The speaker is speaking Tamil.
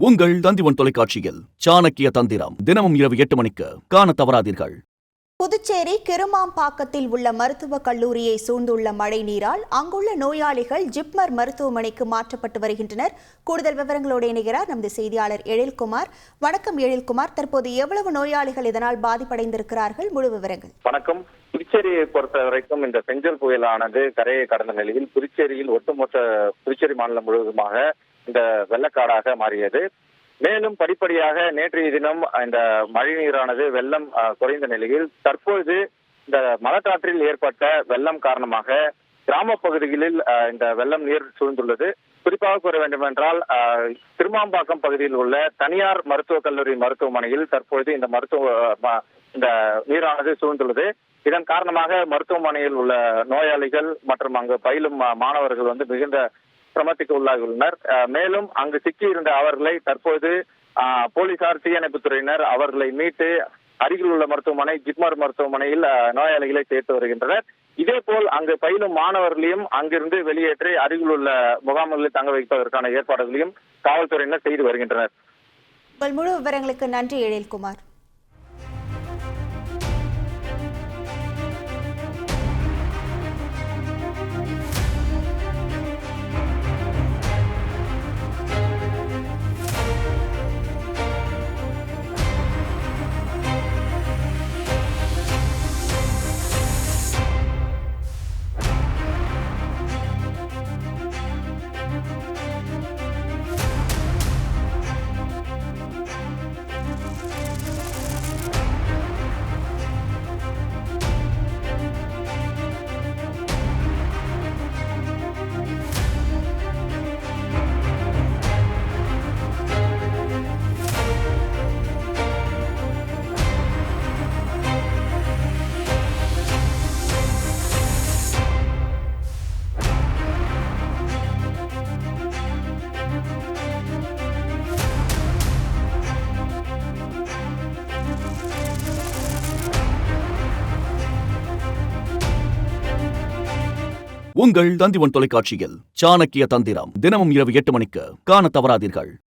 உங்கள் தந்திவன் தொலைக்காட்சியில் சாணக்கிய தந்திரம் தினமும் இரவு 8 மணிக்கு காண தவறாதீர்கள். புதுச்சேரி கிருமாம்பாக்கத்தில் உள்ள மருத்துவக் கல்லூரியை சூழ்ந்துள்ள மழை நீரால் அங்குள்ள நோயாளிகள் ஜிப்மர் மருத்துவமனைக்கு மாற்றப்பட்டு வருகின்றனர். கூடுதல் விவரங்களோடு இணைகிறார் நமது செய்தியாளர் எழில்குமார். வணக்கம் எழில்குமார், தற்போது எவ்வளவு நோயாளிகள் இதனால் பாதிப்படைந்திருக்கிறார்கள்? முழு விவரங்கள். வணக்கம். புதுச்சேரியை பொறுத்த வரைக்கும் இந்த பெஞ்சல் புயலானது கரையை கடந்த நிலையில் புதுச்சேரியில் ஒட்டுமொத்த புதுச்சேரி மாநிலம் முழுவதுமாக இந்த வெள்ளக்காடாக மாறியது. மேலும் படிப்படியாக நேற்றைய தினம் இந்த மழை நீரானது வெள்ளம் குறைந்த நிலையில் தற்பொழுது இந்த மலக்காற்றில் ஏற்பட்ட வெள்ளம் காரணமாக கிராம பகுதிகளில் இந்த வெள்ளம் நீர் சூழ்ந்துள்ளது. குறிப்பாக கூற வேண்டும் என்றால் திருமாம்பாக்கம் பகுதியில் உள்ள தனியார் மருத்துவக் கல்லூரி மருத்துவமனையில் தற்பொழுது இந்த நீரானது சூழ்ந்துள்ளது. இதன் காரணமாக மருத்துவமனையில் உள்ள நோயாளிகள் மற்றும் அங்கு பயிலும் மாணவர்கள் மிகுந்த சிரமத்துக்கு உள்ளாகியுள்ளனர். மேலும் அங்கு சிக்கியிருந்த அவர்களை தற்போது போலீசார், தீயணைப்புத்துறையினர் அவர்களை மீட்டு அருகில் உள்ள மருத்துவமனை ஜிப்மர் மருத்துவமனையில் நோயாளிகளை சேர்த்து வருகின்றனர். இதேபோல் அங்கு பயிலும் மாணவர்களையும் அங்கிருந்து வெளியேற்றி அருகில் உள்ள முகாம்களில் தங்க வைப்பதற்கான ஏற்பாடுகளையும் காவல்துறையினர் செய்து வருகின்றனர். முழு விவரங்களுக்கு நன்றி எழில்குமார். உங்கள் தந்திவன் தொலைக்காட்சியில் சாணக்கிய தந்திரம் தினமும் இரவு 8 மணிக்கு காண தவறாதீர்கள்.